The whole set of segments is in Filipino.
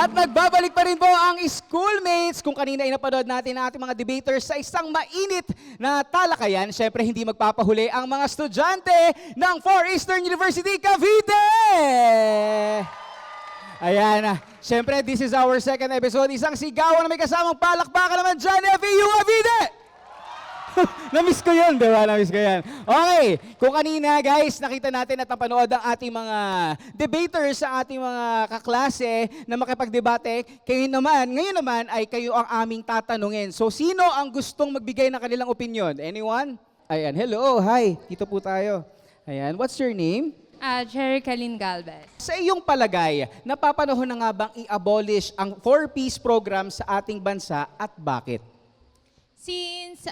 At nagbabalik pa rin po ang schoolmates. Kung kanina ay napanood natin ang ating mga debaters sa isang mainit na talakayan, syempre hindi magpapahuli ang mga estudyante ng Far Eastern University, Cavite! Ayan, syempre this is our second episode. Isang sigawan na may kasamang palakpakan naman dyan, FEU Cavite! Namiss ko yun, di ba? Namiss ko yan. Okay, kung kanina guys, nakita natin at napanood ang ating mga debaters sa ating mga kaklase na makipagdebate, ngayon naman ay kayo ang aming tatanungin. So, sino ang gustong magbigay ng kanilang opinion? Anyone? Ayan, hello, hi, dito po tayo. Ayan, what's your name? Jerry Kalin Galvez. Sa iyong palagay, napapanahon na nga bang i-abolish ang 4-piece program sa ating bansa at bakit? Since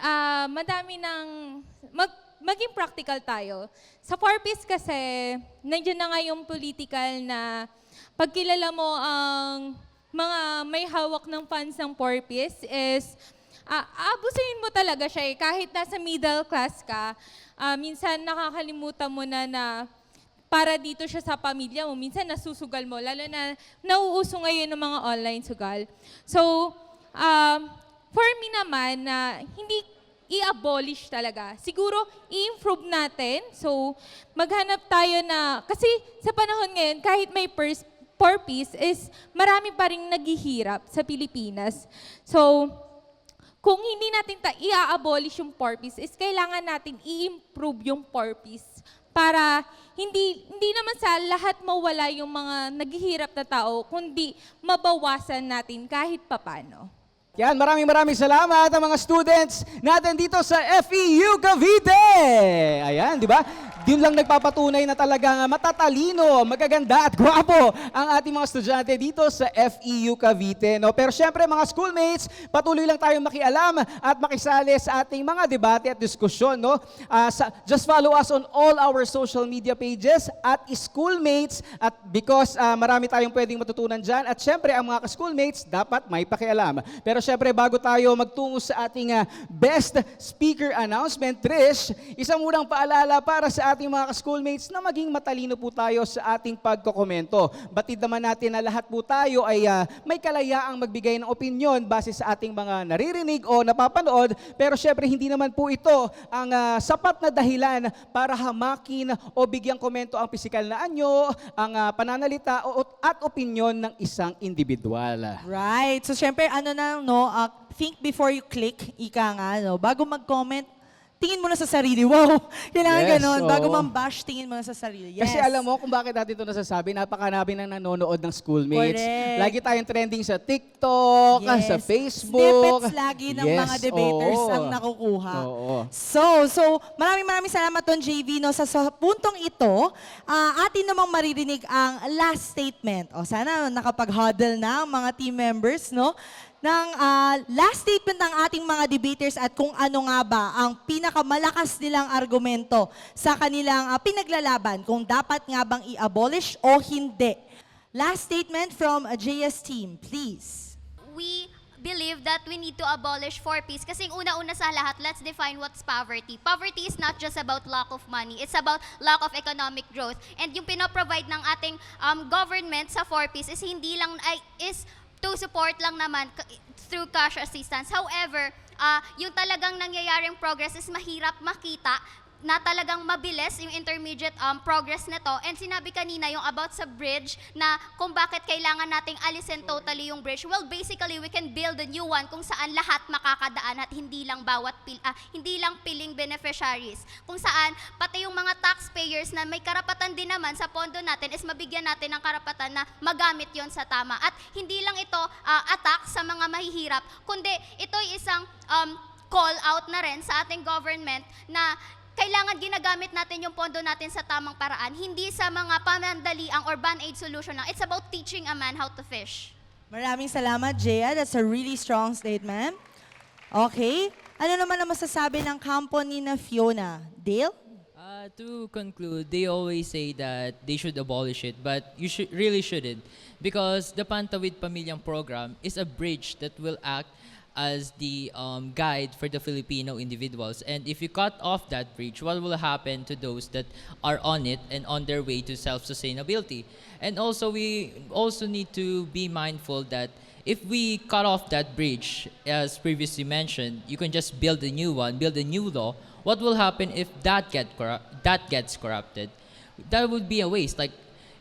madami ng maging practical tayo. Sa 4-piece kasi, nandiyan na nga yung political na pagkilala mo ang mga may hawak ng funds ng 4-piece is aabusuin mo talaga siya eh. Kahit nasa middle class ka, minsan nakakalimutan mo na para dito siya sa pamilya mo. Minsan nasusugal mo, lalo na nauuso ngayon ng mga online sugal. So, for me naman, na hindi i-abolish talaga. Siguro, i-improve natin. So, maghanap tayo na, kasi sa panahon ngayon, kahit may 4-piece, is marami pa rin naghihirap sa Pilipinas. So, kung hindi natin i-abolish yung 4-piece, is kailangan natin i-improve yung 4-piece para hindi naman sa lahat mawala yung mga naghihirap na tao, kundi mabawasan natin kahit papano. Yan, maraming salamat ang mga students natin dito sa FEU Cavite. Ayan, di ba? Yun lang nagpapatunay na talagang matatalino, magaganda at gwapo ang ating mga estudyante dito sa FEU Cavite. No? Pero syempre mga schoolmates, patuloy lang tayong makialam at makisali sa ating mga debate at diskusyon. No? Just follow us on all our social media pages at schoolmates at because marami tayong pwedeng matutunan dyan. At syempre ang mga schoolmates dapat may pakialam. Pero syempre bago tayo magtungo sa ating best speaker announcement, Trish, isang munang paalala para sa ating mga schoolmates na maging matalino po tayo sa ating pagkokomento. Batid naman natin na lahat po tayo ay may kalayaang magbigay ng opinyon base sa ating mga naririnig o napapanood, pero syempre hindi naman po ito ang sapat na dahilan para hamakin o bigyang komento ang pisikal na anyo, ang pananalita at opinyon ng isang individual. Right. So, syempre, think before you click, ika nga, no? Bago mag-comment, tingin mo na sa sarili. Wow! Kailangan Yes, ganon. oo. Bago mam-bash, tingin mo na sa sarili. Yes. Kasi alam mo kung bakit natin ito nasasabi, napakarami nang nanonood ng schoolmates. Correct. Lagi tayong trending sa TikTok, Yes. sa Facebook. Snippets lagi ng Yes, mga debaters oo. ang nakukuha. Oo. So maraming salamat Don JV. No? Sa puntong ito, atin namang maririnig ang last statement. O sana nakapag-huddle na ang mga team members, no? Ng last statement ng ating mga debaters at kung ano nga ba ang pinakamalakas nilang argumento sa kanilang pinaglalaban, kung dapat nga bang i-abolish o hindi. Last statement from JS team, please. We believe that we need to abolish 4-piece kasi una-una sa lahat, let's define what's poverty. Poverty is not just about lack of money. It's about lack of economic growth. And yung pinoprovide ng ating government sa 4-piece is to support lang naman through cash assistance. However, yung talagang nangyayaring progress is mahirap makita na talagang mabilis yung intermediate progress nito. And sinabi kanina yung about sa bridge na kung bakit kailangan nating alisin totally yung bridge. Well, basically, we can build a new one kung saan lahat makakadaan at hindi lang hindi lang piling beneficiaries. Kung saan, pati yung mga taxpayers na may karapatan din naman sa pondo natin is mabigyan natin ng karapatan na magamit yon sa tama. At hindi lang ito attack sa mga mahihirap, kundi ito isang call out na rin sa ating government na kailangan ginagamit natin yung pondo natin sa tamang paraan, hindi sa mga pamandaliang or band-aid solution lang. It's about teaching a man how to fish. Maraming salamat, Jaya. That's a really strong statement. Okay. Ano naman ang masasabi ng kampo ni na Fiona? Dale? To conclude, they always say that they should abolish it, but you really shouldn't, because the Pantawid Pamilyang program is a bridge that will act as the guide for the Filipino individuals. And if you cut off that bridge, what will happen to those that are on it and on their way to self-sustainability? And also, we also need to be mindful that if we cut off that bridge, as previously mentioned, you can just build a new one, build a new law. What will happen if that gets corrupted? That would be a waste. Like,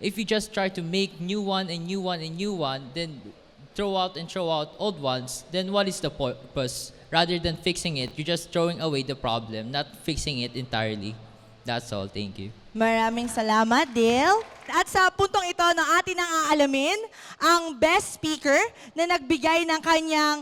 if you just try to make new one and new one and new one, then throw out old ones, then what is the purpose? Rather than fixing it, you're just throwing away the problem, not fixing it entirely. That's all. Thank you. Maraming salamat, Dale. At sa puntong ito na atin ang aalamin, ang best speaker na nagbigay ng kanyang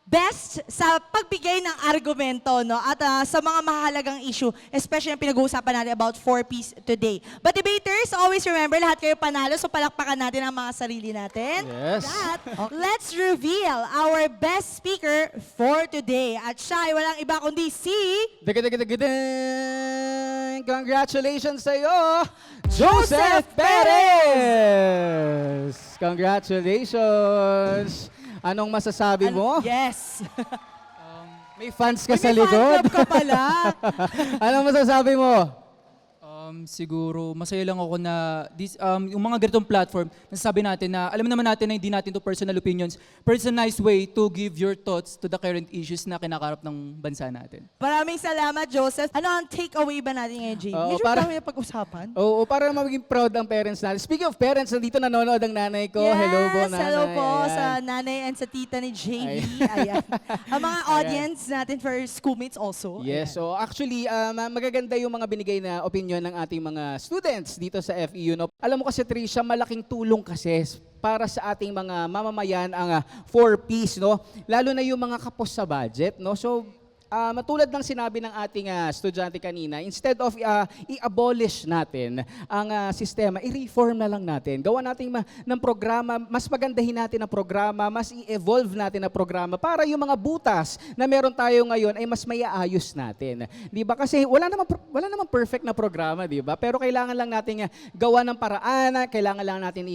best sa pagbigay ng argumento, no? At sa mga mahalagang issue, especially ang pinag-uusapan natin about 4Ps today. But debaters, always remember, lahat kayo panalo, so palakpakan natin ang mga sarili natin. Yes. That, let's reveal our best speaker for today. At siya ay walang iba kundi si... Dagadagadagadang! Congratulations sa iyo, Joseph Perez! Congratulations! Anong masasabi mo? Yes. May fans ka May sa fan likod. club ka pala. Anong masasabi mo? Siguro, masaya lang ako na yung mga ganitong platform, nasasabi natin na alam naman natin na hindi natin to personal opinions, but it's a nice way to give your thoughts to the current issues na kinakarap ng bansa natin. Maraming salamat, Joseph. Ano ang takeaway ba natin ngayon, JB? Oo, Medyo para- dami na pag-usapan. Oo, para maging proud ang parents natin. Speaking of parents, nandito nanonood ang nanay ko. Yes, Hello po, nanay. hello po Ayan. sa nanay and sa tita ni JB. Ayan. Ang mga audience natin for schoolmates also. Yes, Ayan. so actually, magaganda yung mga binigay na opinion ng ating mga students dito sa FEU. No? Alam mo kasi, Trisha, malaking tulong kasi para sa ating mga mamamayan ang 4Ps, no? Lalo na yung mga kapos sa budget, no? So, matulad ng sinabi ng ating estudyante kanina, instead of i-abolish natin ang sistema, i-reform na lang natin. Gawa natin ng programa, mas magandahin natin ang programa, mas i-evolve natin ang programa para yung mga butas na meron tayo ngayon ay mas maiaayos natin. 'Di ba? Kasi wala namang perfect na programa, 'di ba? Pero kailangan lang natin gawa ng paraan, kailangan lang natin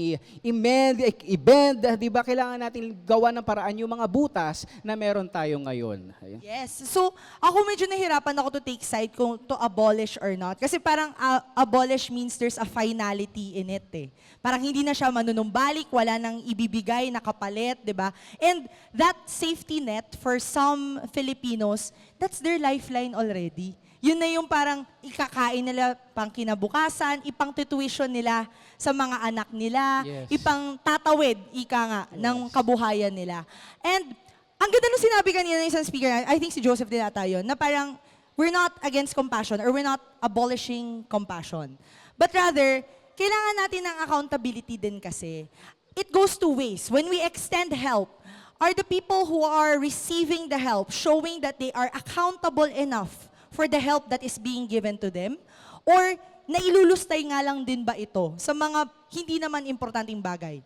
i-bend, 'di ba? Kailangan natin gawa ng paraan yung mga butas na meron tayo ngayon. Ayun. Yes. So, ako medyo nahirapan ako to take side kung to abolish or not. Kasi parang abolish means there's a finality in it eh. Parang hindi na siya manunumbalik, wala nang ibibigay na kapalit, di ba? And that safety net for some Filipinos, that's their lifeline already. Yun na yung parang ikakain nila pang kinabukasan, ipang tuition nila sa mga anak nila, Yes. ipang tatawid, ika nga, ng kabuhayan nila. And ang ganda nung sinabi kanina ng isang speaker, I think si Joseph din ata yun, na parang we're not against compassion or we're not abolishing compassion. But rather, kailangan natin ng accountability din kasi. It goes two ways. When we extend help, are the people who are receiving the help showing that they are accountable enough for the help that is being given to them? Or nailulustay nga lang din ba ito sa mga hindi naman importanteng bagay?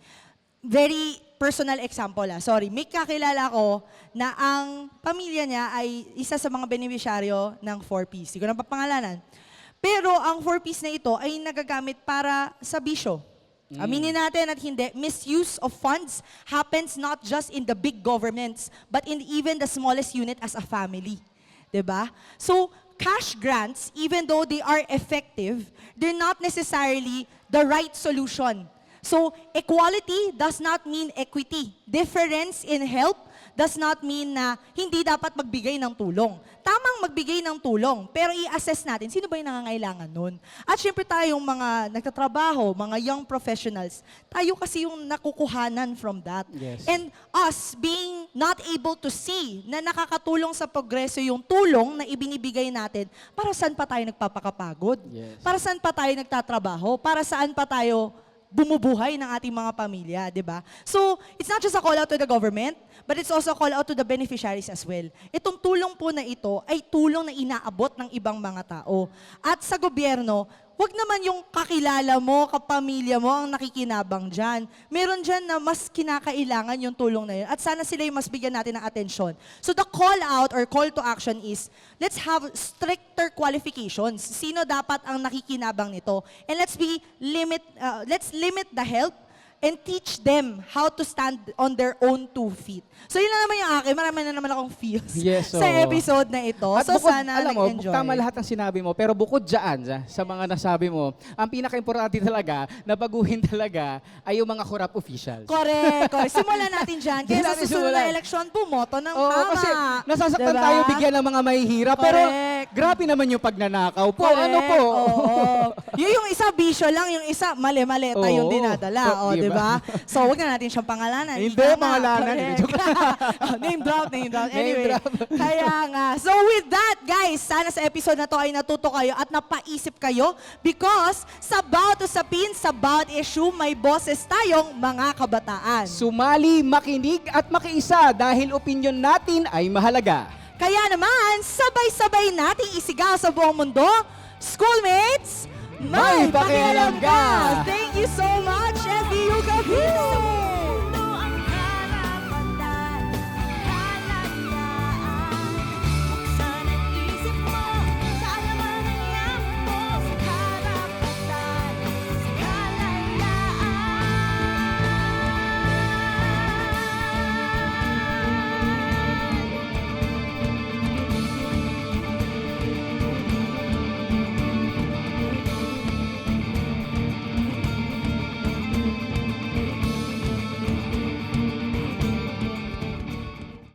Very personal example sorry. May kakilala ko na ang pamilya niya ay isa sa mga beneficiaryo ng 4Ps. Hindi ko na papangalanan. Pero ang 4Ps na ito ay nagagamit para sa bisyo. Aminin natin at hindi, misuse of funds happens not just in the big governments, but in even the smallest unit as a family. 'Di ba? So, cash grants, even though they are effective, they're not necessarily the right solution. So, equality does not mean equity. Difference in help does not mean na hindi dapat magbigay ng tulong. Tamang magbigay ng tulong, pero i-assess natin sino ba yung nangangailangan nun. At syempre tayong mga nagtatrabaho, mga young professionals, tayo kasi yung nakukuhanan from that. Yes. And us being not able to see na nakakatulong sa progreso yung tulong na ibinibigay natin, para saan pa tayo nagpapakapagod? Yes. Para saan pa tayo nagtatrabaho? Para saan pa tayo bumubuhay ng ating mga pamilya, di ba? So, it's not just a call out to the government, but it's also a call out to the beneficiaries as well. Itong tulong po na ito ay tulong na inaabot ng ibang mga tao. At sa gobyerno, wag naman yung kakilala mo, kapamilya mo ang nakikinabang dyan. Meron dyan na mas kinakailangan yung tulong na yun. At sana sila yung mas bigyan natin ng atensyon. So the call out or call to action is, let's have stricter qualifications. Sino dapat ang nakikinabang nito? And let's limit the help and teach them how to stand on their own 2 feet. So yun na naman yung akin. Marami na naman akong feels Yes, sa oo. episode na ito. At So bukod, sana alam mo, nag-enjoy. tama lahat ng sinabi mo, pero bukod dyan, sa mga nasabi mo, ang pinaka-importante talaga, na baguhin talaga, ay yung mga corrupt officials. Correct. Simulan natin dyan. Kaya Diyan sa natin susunod na simulan. eleksyon, bumoto ng Oo, tama. kasi nasasaktan Diba? tayo bigyan ng mga mahihirap, pero Correct. grabe naman yung pagnanakaw po. Correct. Ano po? Oo. Yung isa bisyo lang, yung isa mali-mali tayong Oo. dinadala. O, Di di ba? ba? So, wag na natin siyang pangalanan. Hindi, Tama. pangalanan. Correct. Joke Name drop, name drop. Anyway, drop. kaya nga. So, with that, guys, sana sa episode na to ay natuto kayo at napaisip kayo because sa bawat usapin, sa bawat issue, may boses tayong mga kabataan. Sumali, makinig at makiisa dahil opinion natin ay mahalaga. Kaya naman, sabay-sabay nating isigaw sa buong mundo, schoolmates, may pakialam ka! Thank you so much!